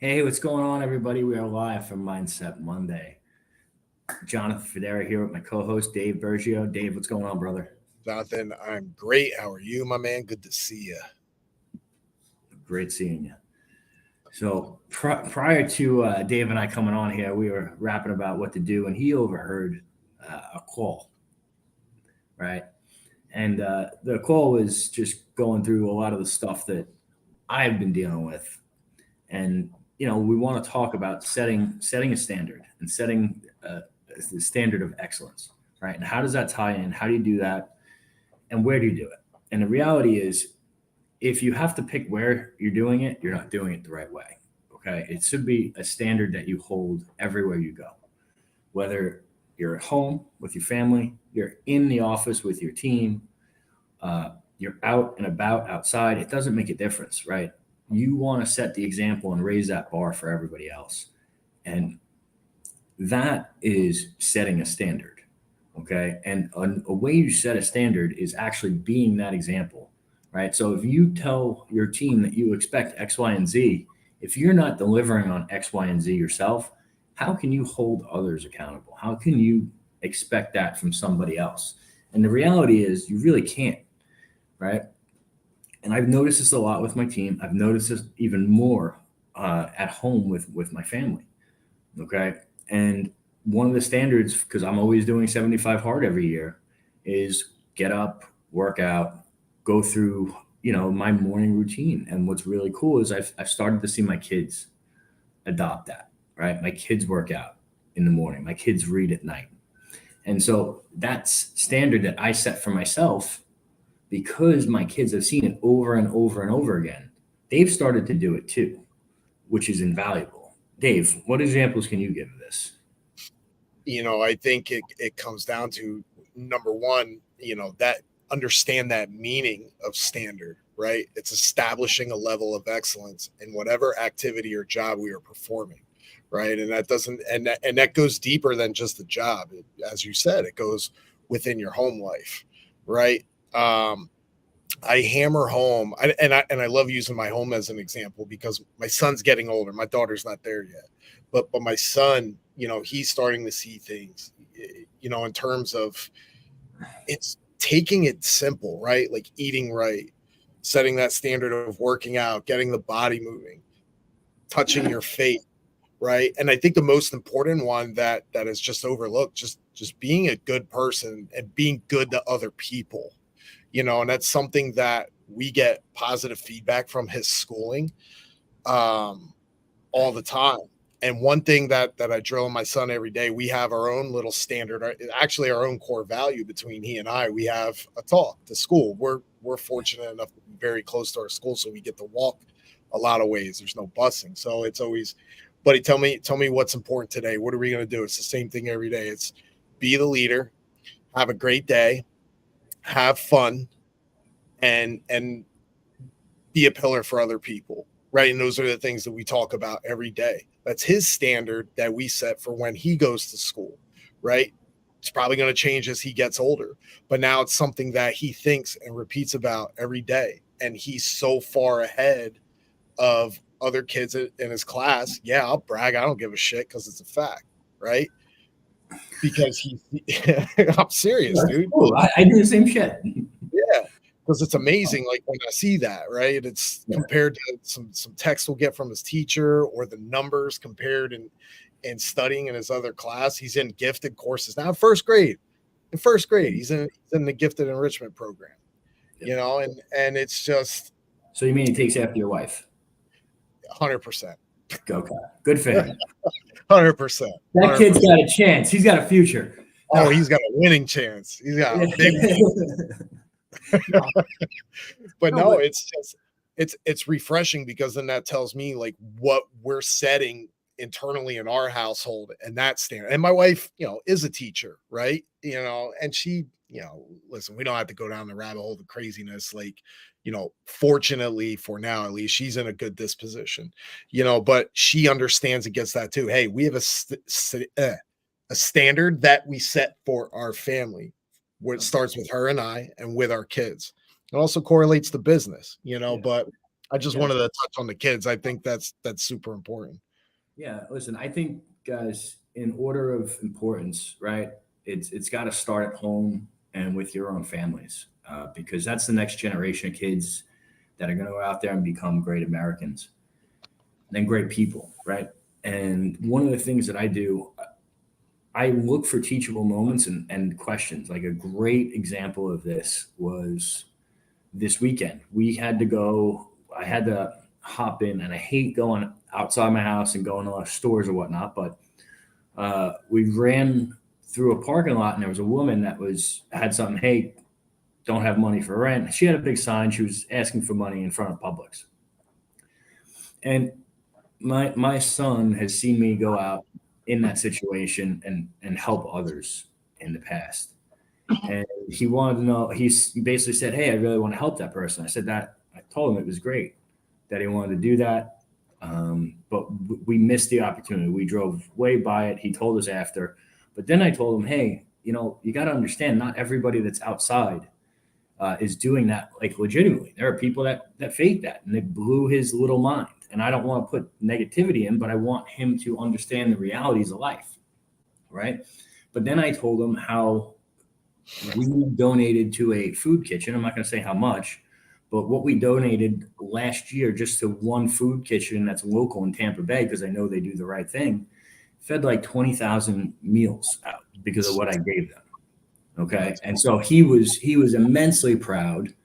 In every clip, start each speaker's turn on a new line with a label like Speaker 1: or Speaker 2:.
Speaker 1: Hey, what's going on, everybody? We are live from Mindset Monday. Jonathan Federa here with my co-host Dave Bergio. Dave, what's going on, brother?
Speaker 2: Jonathan, I'm great. How are you, my man? Good to see you.
Speaker 1: Great seeing you. So prior to Dave and I coming on here, we were rapping about what to do, and he overheard a call, right? And the call was just going through a lot of the stuff that I've been dealing with, and we want to talk about setting a standard and setting the standard of excellence, right? And how does that tie in? How do you do that? And where do you do it? And the reality is, if you have to pick where you're doing it, you're not doing it the right way. Okay. It should be a standard that you hold everywhere you go, whether you're at home with your family, you're in the office with your team, you're out and about outside. It doesn't make a difference, right? You want to set the example and raise that bar for everybody else. And that is setting a standard. Okay. And a way you set a standard is actually being that example, right? So if you tell your team that you expect X, Y, and Z, if you're not delivering on X, Y, and Z yourself, how can you hold others accountable? How can you expect that from somebody else? And the reality is, you really can't, right? And I've noticed this a lot with my team. I've noticed this even more at home with my family. Okay. And one of the standards, because I'm always doing 75 hard every year, is get up, work out, go through, my morning routine. And what's really cool is I've started to see my kids adopt that, right? My kids work out in the morning, my kids read at night. And so that's standard that I set for myself because my kids have seen it over and over and over again. They've started to do it too, which is invaluable. Dave, what examples can you give of this?
Speaker 2: I think it comes down to number one, that understand that meaning of standard, right? It's establishing a level of excellence in whatever activity or job we are performing, right? And that doesn't and that goes deeper than just the job. As you said, it goes within your home life, right? Um, I hammer home, and I love using my home as an example because my son's getting older. My daughter's not there yet, but my son, he's starting to see things, in terms of it's taking it simple, right? Like eating right, setting that standard of working out, getting the body moving, touching your faith, right? And I think the most important one that is just overlooked, just being a good person and being good to other people, and that's something that we get positive feedback from his schooling um, all the time. And one thing that I drill my son every day, we have our own little standard, actually our own core value between he and I. We have a talk to school. We're fortunate enough to be very close to our school, so we get to walk a lot of ways. There's no busing, so it's always, buddy, tell me what's important today. What are we going to do? It's the same thing every day. It's be the leader, have a great day, have fun, and be a pillar for other people, right? And those are the things that we talk about every day. That's his standard that we set for when he goes to school, right? It's probably going to change as he gets older, but now it's something that he thinks and repeats about every day. And he's so far ahead of other kids in his class. Yeah, I'll brag. I don't give a shit because it's a fact, right? Because I'm serious,
Speaker 1: That's
Speaker 2: dude.
Speaker 1: cool. I do the same shit.
Speaker 2: Yeah, because it's amazing. Like when I see that, right? It's compared to some text we'll get from his teacher or the numbers compared and studying in his other class. He's in gifted courses now. First grade, in first grade, he's in the gifted enrichment program. And it's just
Speaker 1: So you mean he takes after your wife?
Speaker 2: 100%,
Speaker 1: Okay, good for him.
Speaker 2: 100%.
Speaker 1: That kid's got a chance. He's got a future.
Speaker 2: Oh, he's got a winning chance. He's got a big. But no, it's just it's refreshing because then that tells me like what we're setting internally in our household and that standard. And my wife, is a teacher, right? And she, listen, we don't have to go down the rabbit hole of craziness. Like, fortunately for now, at least she's in a good disposition, but she understands and gets that too. Hey, we have a standard that we set for our family where it starts with her and I and with our kids. It also correlates to business, but I just
Speaker 1: Yeah.
Speaker 2: wanted to touch on the kids. I think that's super important.
Speaker 1: Yeah, listen, I think guys, in order of importance, right? It's got to start at home and with your own families, because that's the next generation of kids that are going to go out there and become great Americans, and then great people, right? And one of the things that I do, I look for teachable moments and questions. Like a great example of this was this weekend. We had to go. I had to hop in, and I hate going outside my house and going to a lot of stores or whatnot, but we ran through a parking lot and there was a woman that had something. Hey, don't have money for rent. She had a big sign. She was asking for money in front of Publix. And my son has seen me go out in that situation and help others in the past. And he wanted to know, he basically said, hey, I really want to help that person. I said that, I told him it was great that he wanted to do that. But we missed the opportunity. We drove way by it. He told us after, but then I told him, hey, you got to understand, not everybody that's outside is doing that like legitimately. There are people that fake that, and it blew his little mind. And I don't want to put negativity in, but I want him to understand the realities of life, right? But then I told him how we donated to a food kitchen. I'm not going to say how much, but what we donated last year just to one food kitchen that's local in Tampa Bay, because I know they do the right thing, fed like 20,000 meals out because of what I gave them. Okay. And so he was immensely proud and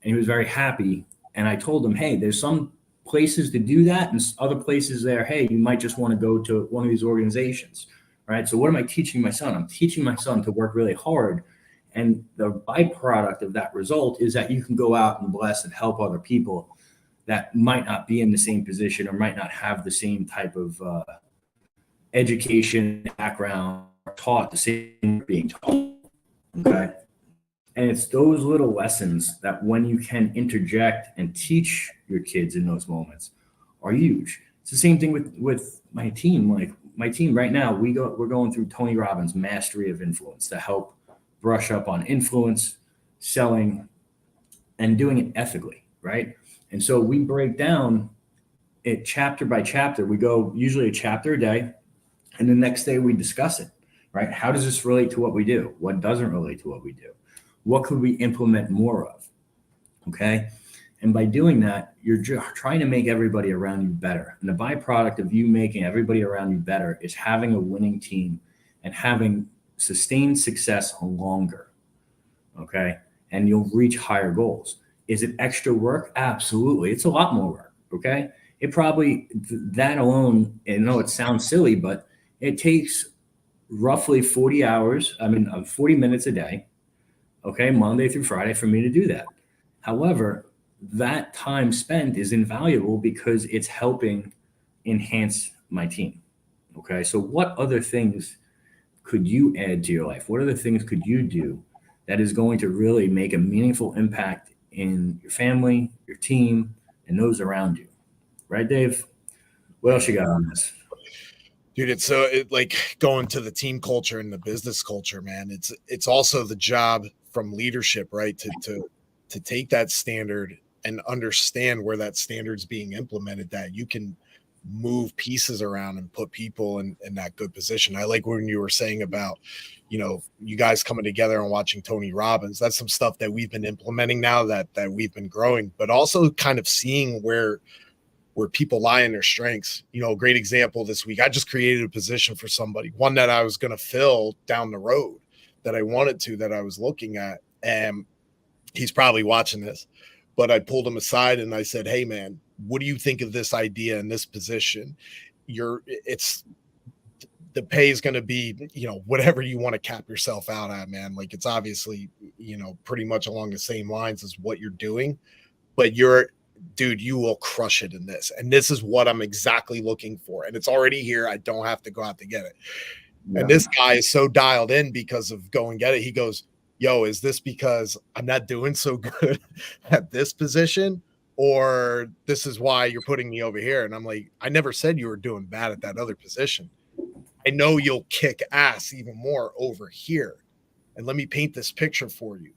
Speaker 1: he was very happy. And I told him, hey, there's some places to do that and other places there, hey, you might just want to go to one of these organizations. Right. So what am I teaching my son? I'm teaching my son to work really hard. And the byproduct of that result is that you can go out and bless and help other people that might not be in the same position or might not have the same type of education background, or taught the same being taught. Okay. And it's those little lessons that when you can interject and teach your kids in those moments are huge. It's the same thing with my team. Like my team right now, we're going through Tony Robbins' Mastery of Influence to help brush up on influence, selling, and doing it ethically, right? And so we break down it chapter by chapter. We go usually a chapter a day, and the next day we discuss it, right? How does this relate to what we do? What doesn't relate to what we do? What could we implement more of? Okay. And by doing that, you're trying to make everybody around you better. And the byproduct of you making everybody around you better is having a winning team and having sustained success longer. Okay. And you'll reach higher goals. Is it extra work? Absolutely. It's a lot more work. Okay. It probably, that alone, and no, it sounds silly, but it takes roughly 40 minutes a day. Okay. Monday through Friday for me to do that. However, that time spent is invaluable because it's helping enhance my team. Okay. So what other things could you add to your life? What other things could you do that is going to really make a meaningful impact in your family, your team, and those around you? Right, Dave? What else you got on this?
Speaker 2: Dude, it's like going to the team culture and the business culture, man. It's also the job from leadership, right? To take that standard and understand where that standard's being implemented, that you can move pieces around and put people in that good position. I like when you were saying about, you guys coming together and watching Tony Robbins. That's some stuff that we've been implementing now that we've been growing, but also kind of seeing where people lie in their strengths. A great example this week, I just created a position for somebody, one that I was going to fill down the road that I was looking at. And he's probably watching this, but I pulled him aside and I said, hey man, what do you think of this idea in this position? The pay is going to be, whatever you want to cap yourself out at, man. Like it's obviously, pretty much along the same lines as what you're doing, but dude, you will crush it in this. And this is what I'm exactly looking for. And it's already here. I don't have to go out to get it. Yeah. And this guy is so dialed in because of go and get it. He goes, yo, is this because I'm not doing so good at this position? Or this is why you're putting me over here? And I'm like, I never said you were doing bad at that other position. I know you'll kick ass even more over here. And let me paint this picture for you.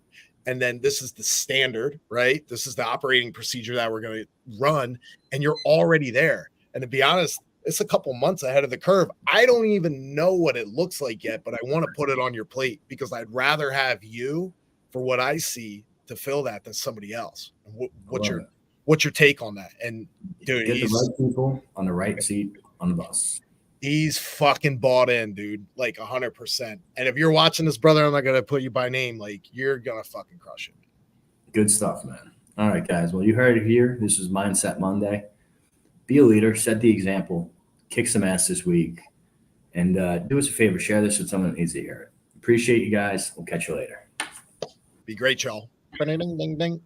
Speaker 2: and then this is the standard, right? This is the operating procedure that we're going to run, and you're already there. And to be honest, it's a couple months ahead of the curve. I don't even know what it looks like yet, but I want to put it on your plate because I'd rather have you for what I see to fill that than somebody else. What's your take on that? And dude,
Speaker 1: get the right people on the right seat on the bus.
Speaker 2: He's fucking bought in, dude, like 100%. And if you're watching this, brother, I'm not gonna put you by name. Like, you're gonna fucking crush it.
Speaker 1: Good stuff, man. All right, guys. Well, you heard it here. This is Mindset Monday. Be a leader, set the example, kick some ass this week, and do us a favor, share this with someone that needs to hear it. Appreciate you guys. We'll catch you later.
Speaker 2: Be great, y'all. Ding, ding, ding.